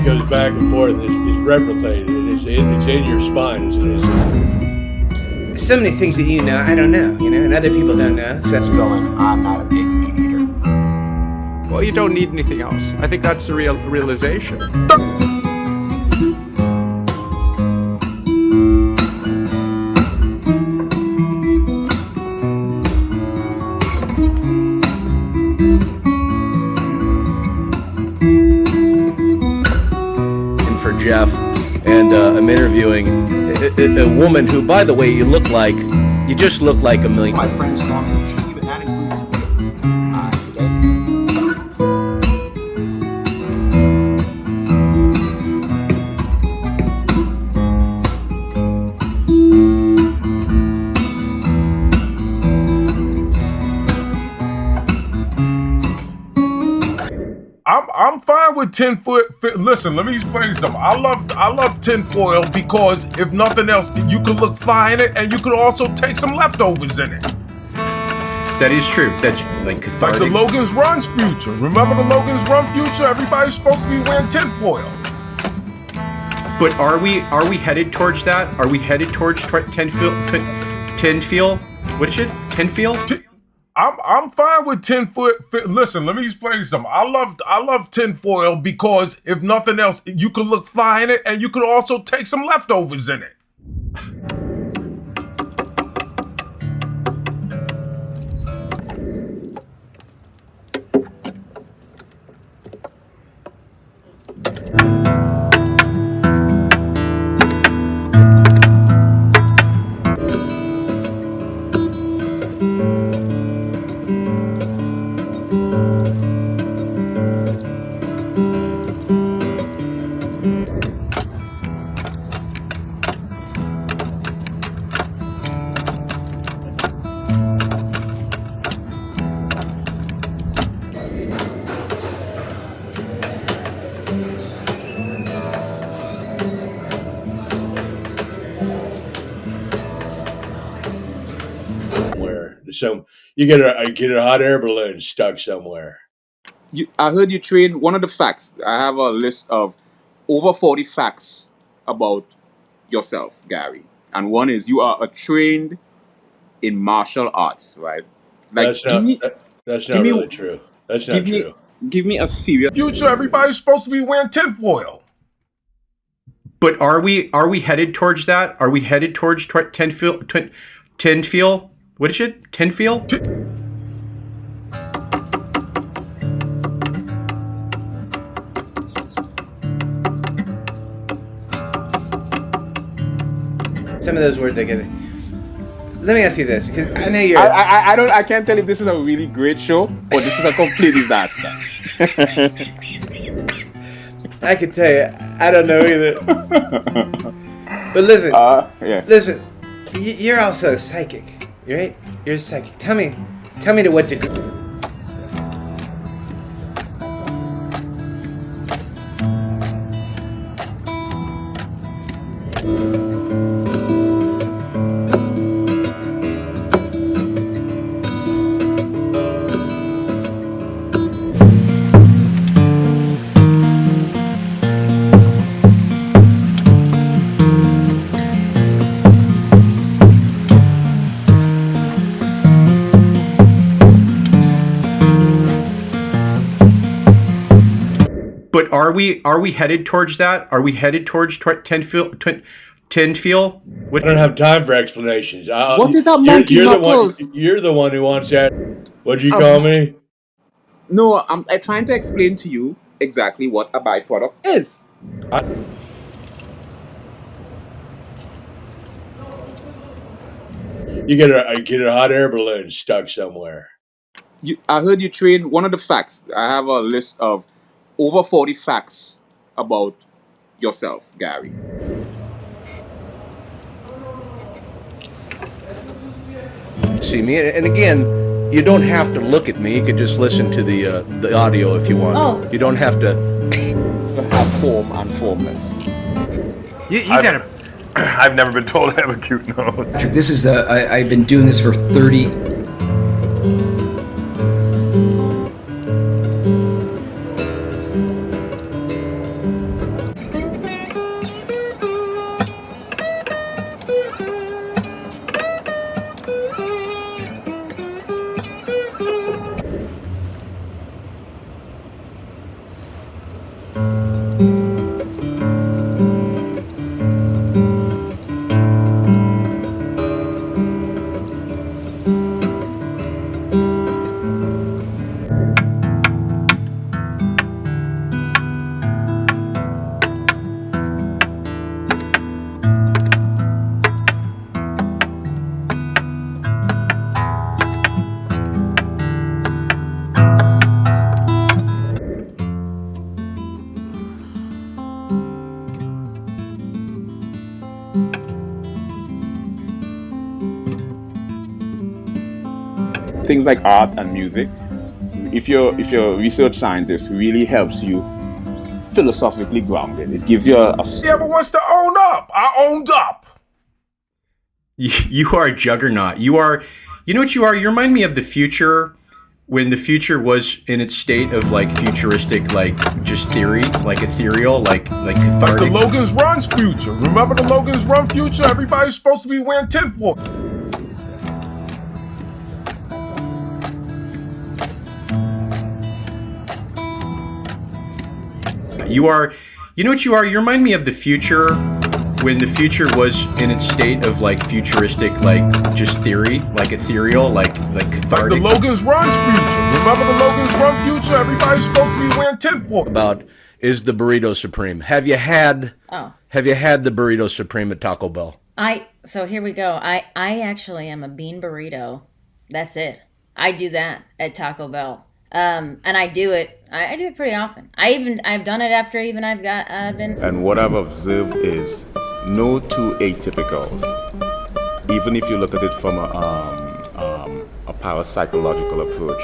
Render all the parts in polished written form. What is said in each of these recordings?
It goes back and forth. It's replicated. It's in your spine. So many things that you know, I don't know, and other people don't know. So I'm not a big meat eater. Well, you don't need anything else. I think that's the realization. Jeff, and I'm interviewing a woman who, by the way, you just look like a million. My friends call me T, but that includes me. Today. I'm fine with tinfoil. Listen, let me explain something. I love tinfoil because if nothing else, you can look fly in it, and you can also take some leftovers in it. That is true. That's like cathartic. Like the Logan's Run future. Remember the Logan's Run future? Everybody's supposed to be wearing tinfoil. But are we headed towards that? Are we headed towards tinfoil? What is it? Tinfoil? I'm fine with tinfoil. Listen, let me explain something. I love tinfoil because if nothing else, you can look fly in it, and you can also take some leftovers in it. So you get a hot air balloon stuck somewhere. I heard you train. One of the facts, I have a list of over 40 facts about yourself, Gary. And one is you are trained in martial arts, right? Like, That's not really true. That's not true. Give me a serious future. Everybody's supposed to be wearing tinfoil. But are we headed towards that? Are we headed towards tinfoil? What is it? Tinfoil? Some of those words I get. Let me ask you this, because I know you're. I can't tell if this is a really great show or this is a complete disaster. I can tell you, I don't know either. But listen, listen, you're also a psychic, right? You're a psychic. Tell me to what degree. But are we headed towards that? Are we headed towards tinfoil? I don't have time for explanations. What is that monkey knuckles? You're the one who wants that. What'd you call me? No, I'm trying to explain to you exactly what a byproduct is. You get a hot air balloon stuck somewhere. I heard you train. One of the facts, I have a list of over 40 facts about yourself, Gary. See me, and again, you don't have to look at me. You could just listen to the audio if you want. Oh. You don't have to have form and formless. You gotta. I've never been told I have a cute nose. This is I've been doing this for 30. things like art and music, if you're a research scientist, really helps you philosophically grounded. It gives you a He ever wants to own up. I owned up. You are a juggernaut. You know what you are? You remind me of the future, when the future was in its state of like futuristic, like just theory, like ethereal, like cathartic. Like the Logan's Run's future. Remember the Logan's Run future? Everybody's supposed to be wearing tinfoil. You know what you are? You remind me of the future, when the future was in its state of like futuristic, like just theory, like ethereal, like cathartic. Like the Logan's Run's future. Remember the Logan's Run future? Everybody's supposed to be wearing tinfoil. About is the burrito supreme. Have you had the burrito supreme at Taco Bell? So here we go. I actually am a bean burrito. That's it. I do that at Taco Bell. And I do it pretty often. I've done it after even I've been. And what I've observed is no two atypicals, even if you look at it from a parapsychological approach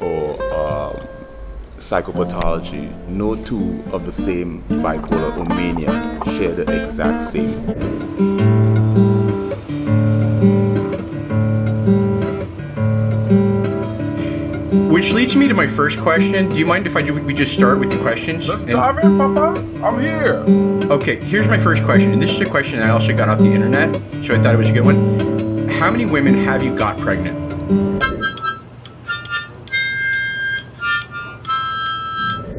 or psychopathology, no two of the same bipolar or mania share the exact same. Which leads me to my first question. Do you mind if we just start with the questions? Let's dive in, Papa. I'm here. Okay, here's my first question. And this is a question I also got off the internet, so I thought it was a good one. How many women have you got pregnant?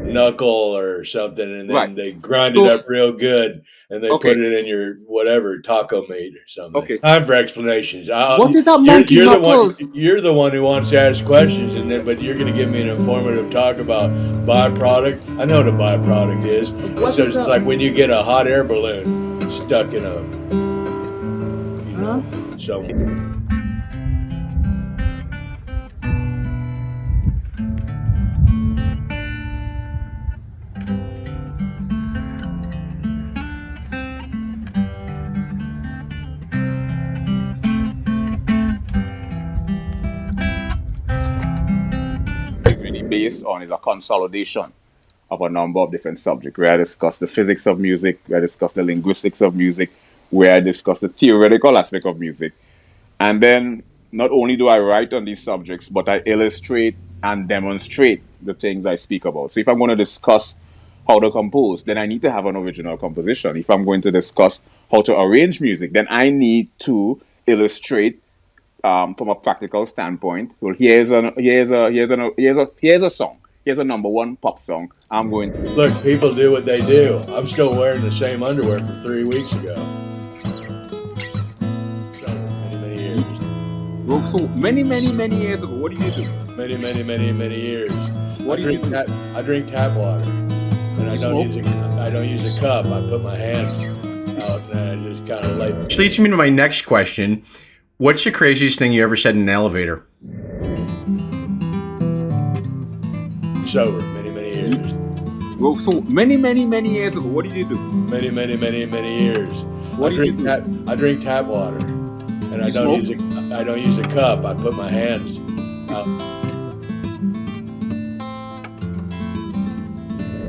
Knuckle or something, and then Right. they grind it up real good, and they put it in your whatever taco meat or something. Okay. Time for explanations. What is that monkey you're knuckles? You're the one who wants to ask questions, but you're going to give me an informative talk about byproduct. I know what a byproduct is. It's like when you get a hot air balloon stuck in a, somewhere. Based on is a consolidation of a number of different subjects, where I discuss the physics of music, where I discuss the linguistics of music, where I discuss the theoretical aspect of music. And then not only do I write on these subjects, but I illustrate and demonstrate the things I speak about. So if I'm going to discuss how to compose, then I need to have an original composition. If I'm going to discuss how to arrange music, then I need to illustrate from a practical standpoint. Well, here's a song. Here's a number one pop song. I'm going to Look, people do what they do. I'm still wearing the same underwear from 3 weeks ago. So many years. Well, so many years ago. What did you do? Many years. What do you do? I drink tap water, and I don't use a cup. I put my hands out and I just kind of like. Which leads me to my next question. What's the craziest thing you ever said in an elevator? Sober, many years. Well, so many years ago. What did you do? Many years. What do you do? I drink tap water, and I don't use a cup. I put my hands out.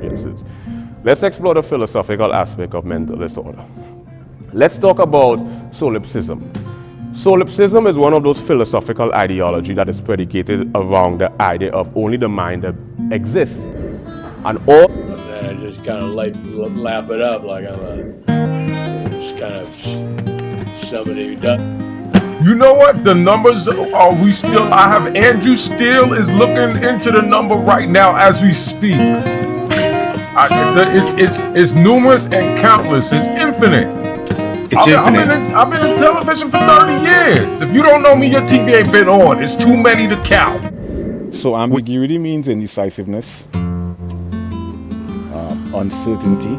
Yes, let's explore the philosophical aspect of mental disorder. Let's talk about solipsism. Solipsism is one of those philosophical ideology that is predicated around the idea of only the mind that exists. And all... I just kind of lap it up like I'm just kind of somebody who does. You know what? The numbers are we still... I have Andrew Steele is looking into the number right now as we speak. It's numerous and countless. It's infinite. I've been in television for 30 years. If you don't know me, your TV ain't been on. It's too many to count. So ambiguity means indecisiveness, uncertainty,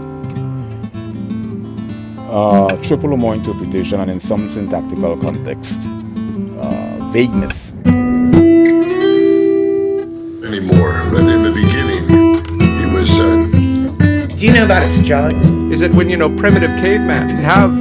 triple or more interpretation, and in some syntactical context, vagueness. Anymore, but in the beginning, he was. Do you know about astrology? Is it when, primitive caveman didn't have...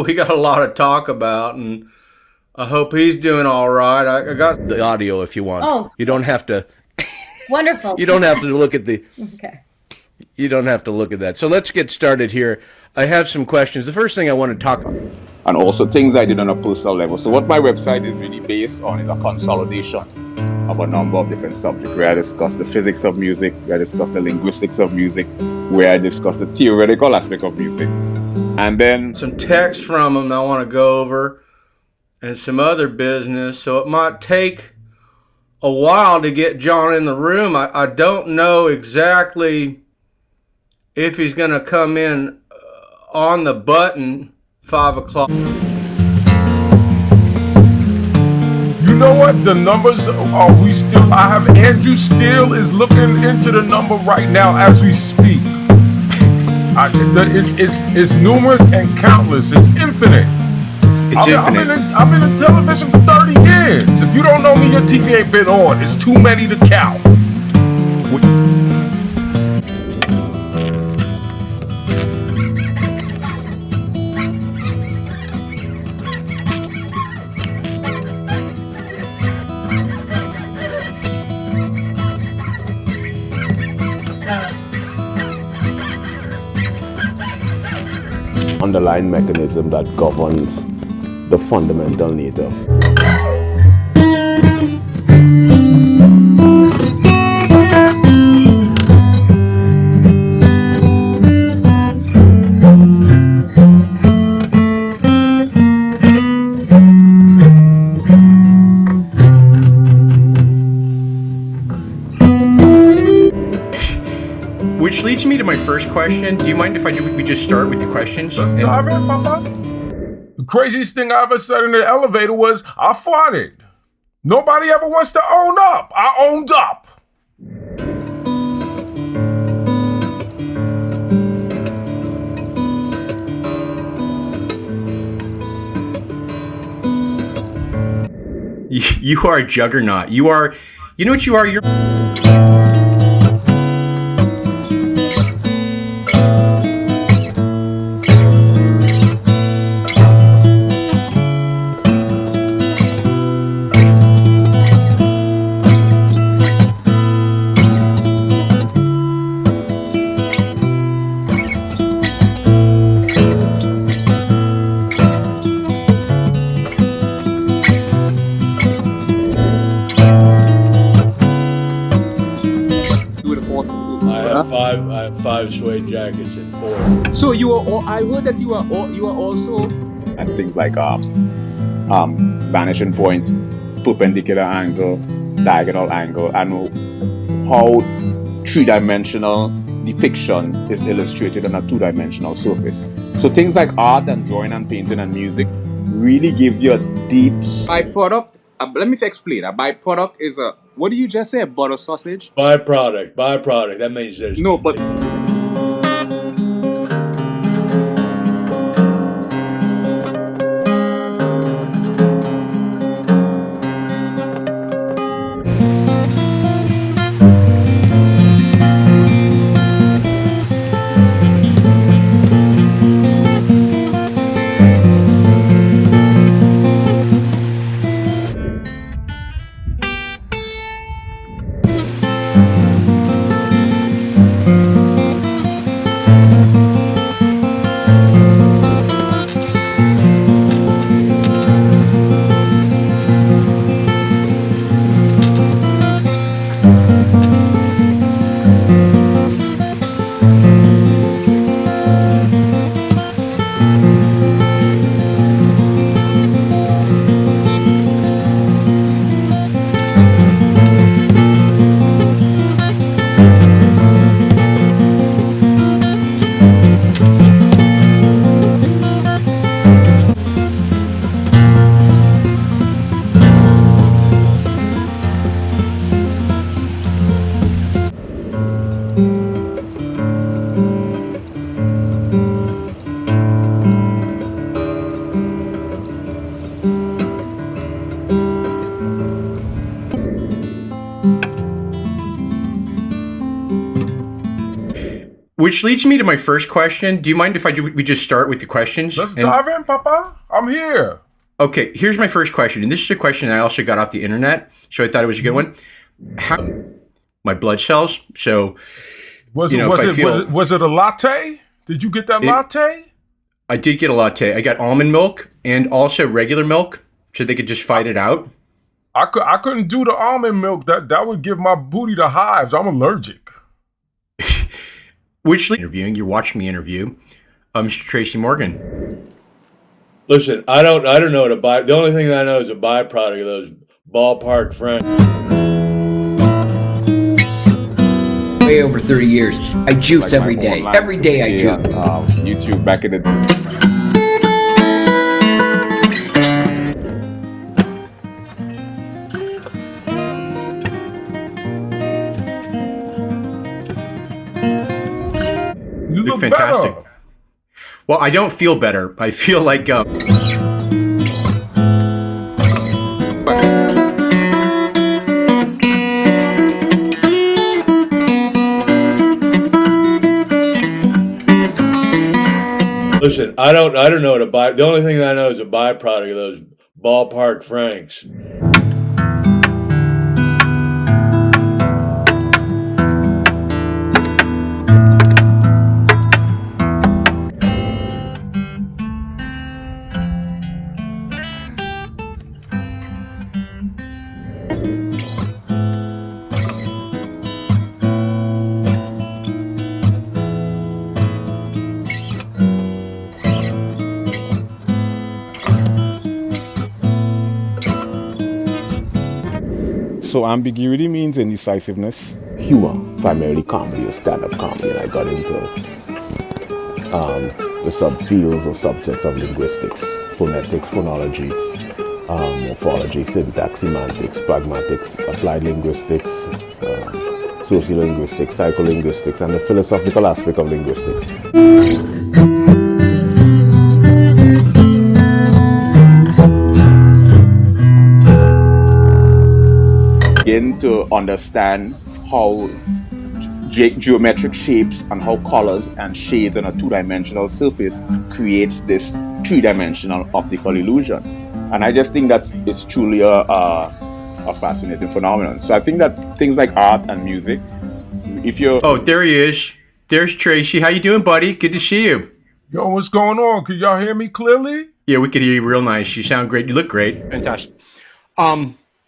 we got a lot to talk about, and I hope he's doing all right. I got the audio if you want. Oh. You don't have to. Wonderful. You don't have to look at the. Okay. You don't have to look at that. So let's get started here. I have some questions. The first thing I want to talk about. And also things I did on a personal level. So what my website is really based on is a consolidation of a number of different subjects, where I discuss the physics of music, where I discuss the linguistics of music, where I discuss the theoretical aspect of music. And then some text from him I want to go over and some other business. So it might take a while to get John in the room. I don't know exactly if he's going to come in on the button 5 o'clock. You know what? The numbers are we still. I have Andrew still is looking into the number right now as we speak. It's numerous and countless. It's infinite. I've been in television for 30 years. If you don't know me, your TV ain't been on. It's too many to count. Underlying mechanism that governs the fundamental nature. Which leads me to my first question. Do you mind if we just start with the questions? Let's dive in, Papa. The craziest thing I ever said in the elevator was, I farted. Nobody ever wants to own up. I owned up. You are a juggernaut. You know what you are? You're... I have 5 suede jackets and 4. So you are. I heard that you are also at things like vanishing point, perpendicular angle, diagonal angle, and how 3-dimensional depiction is illustrated on a 2-dimensional surface. So things like art and drawing and painting and music really gives you a deep byproduct. Let me explain. A byproduct is a, what do you just say? A butter sausage? Byproduct. That means there's no, but Which leads me to my first question. Do you mind if we just start with the questions? Let's dive in, Papa. I'm here. Okay, here's my first question, and this is a question I also got off the internet, so I thought it was a good one. How my blood cells? So, was it a latte? Did you get that latte? I did get a latte. I got almond milk and also regular milk, so they could just fight it out. I couldn't do the almond milk. That would give my booty the hives. I'm allergic. Which interviewing? You're watching the interview, Mr. Tracy Morgan. Listen, I don't know what the only thing that I know is a byproduct of those ballpark friends. Way over 30 years. I juice every day. Every day I juice. YouTube back in the day. You look fantastic. Better. Well, I don't feel better. I feel like Listen, I don't know what the only thing that I know is a byproduct of those ballpark Franks. So ambiguity means indecisiveness. Humor, primarily comedy or stand-up comedy, and I got into the subfields or subsets of linguistics, phonetics, phonology, morphology, syntax, semantics, pragmatics, applied linguistics, sociolinguistics, psycholinguistics, and the philosophical aspect of linguistics. Begin to understand how geometric shapes and how colors and shades on a two-dimensional surface creates this three-dimensional optical illusion. And I just think that it's truly a fascinating phenomenon. So I think that things like art and music, if you're... Oh, there he is. There's Tracy. How you doing, buddy? Good to see you. Yo, what's going on? Can y'all hear me clearly? Yeah, we could hear you real nice. You sound great. You look great. Fantastic.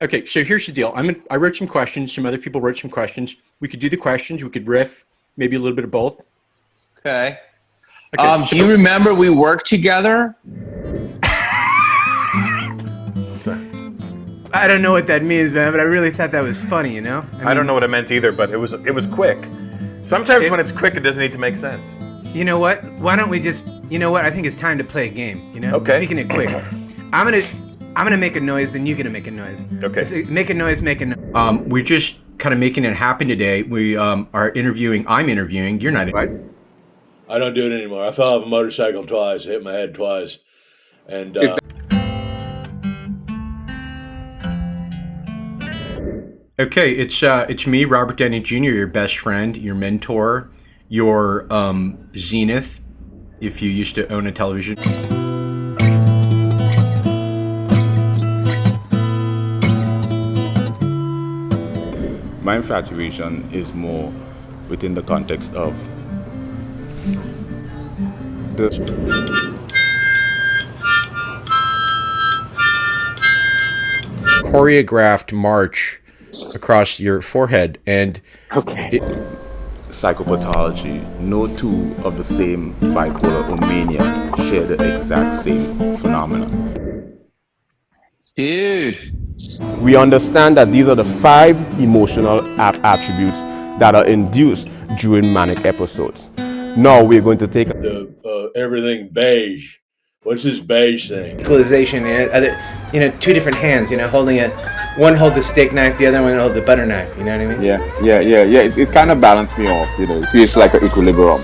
Okay, so here's the deal. I wrote some questions. Some other people wrote some questions. We could do the questions. We could riff, maybe a little bit of both. Okay. Do you remember we worked together? I don't know what that means, man, but I really thought that was funny, you know? I don't know what it meant either, but it was quick. Sometimes when it's quick, it doesn't need to make sense. You know what? Why don't we just, you know what? I think it's time to play a game, you know? Okay. Speaking it quick. I'm gonna make a noise, then you're gonna make a noise. Okay. Make a noise, make a noise. We're just kind of making it happen today. We are interviewing. I'm interviewing. You're not, right? I don't do it anymore. I fell off a motorcycle twice, hit my head twice, and. Okay, it's me, Robert Downey Jr., your best friend, your mentor, your zenith, if you used to own a television. My infatuation is more within the context of the choreographed march across your forehead, and psychopathology. No two of the same bipolar or mania share the exact same phenomenon. Dude. We understand that these are the 5 emotional attributes that are induced during manic episodes. Now we're going to take the everything beige. What's this beige thing? Equalization, two different hands, holding it. One holds a steak knife, the other one holds a butter knife. You know what I mean? Yeah. It kind of balanced me off. It feels like an equilibrium.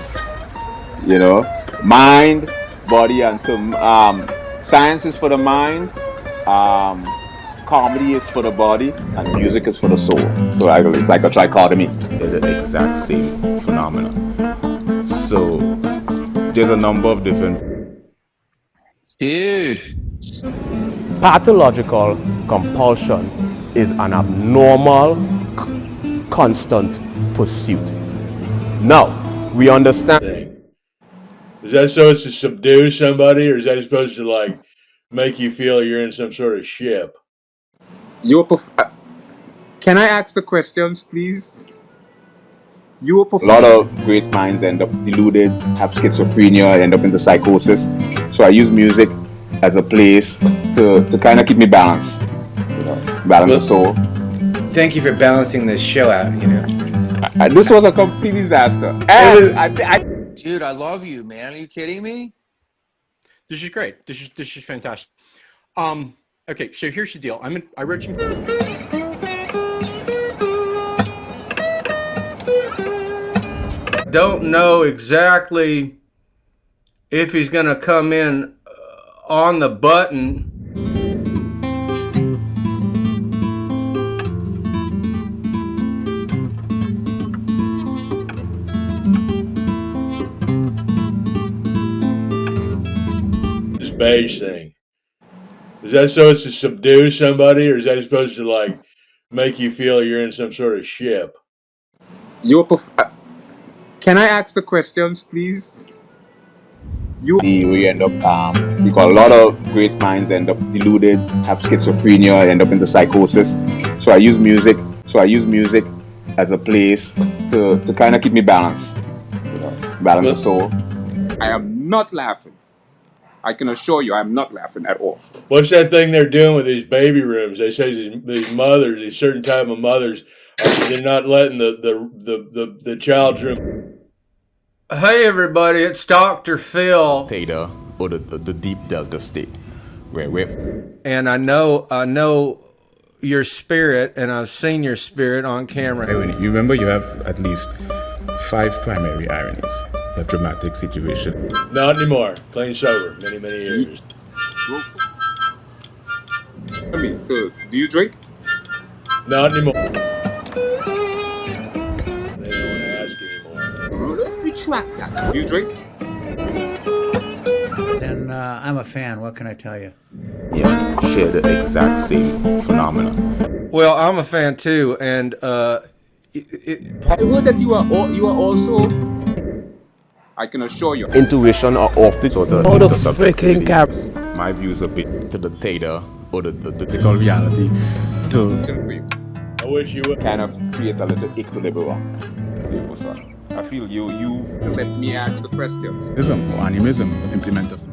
Mind, body, and so science is for the mind. Comedy is for the body, and music is for the soul. So it's like a trichotomy. They're the exact same phenomenon. So there's a number of different. Dude. Pathological compulsion is an abnormal, constant pursuit. Now, we understand. Is that so it's to subdue somebody, or is that supposed to like make you feel you're in some sort of ship? Can I ask the questions, please? A lot of great minds end up deluded, have schizophrenia, end up into psychosis. So I use music as a place to kind of keep me balanced, balance the soul. Thank you for balancing this show out. This was a complete disaster. Dude, I love you, man. Are you kidding me? This is great. This is fantastic. Okay, so here's the deal. I wrote some. Don't know exactly if he's going to come in on the button. This beige thing. Is that so it's to subdue somebody, or is that supposed to like make you feel you're in some sort of ship? Can I ask the questions, please? We end up, because a lot of great minds end up deluded, have schizophrenia, end up into psychosis. So I use music as a place to kind of keep me balanced, balance the soul. I am not laughing. I can assure you, I'm not laughing at all. What's that thing they're doing with these baby rooms? They say these mothers, these certain type of mothers, they're not letting the child's room. Hey everybody, it's Dr. Phil. Theta, or the deep delta state, And I know your spirit, and I've seen your spirit on camera. You remember you have at least 5 primary ironies. You have dramatic situation. Not anymore. Clean sober. Many years. So, do you drink? Not anymore. Retract that. Do you drink? And I'm a fan. What can I tell you? Yeah, share the exact same phenomena. Well, I'm a fan too, and I heard that you are also. I can assure you. Intuition are often sort of All the freaking caps. My views a bit to the theta or the physical reality. I wish you would kind of create a little equilibrium. I feel you let me ask the question. Animism, implement us.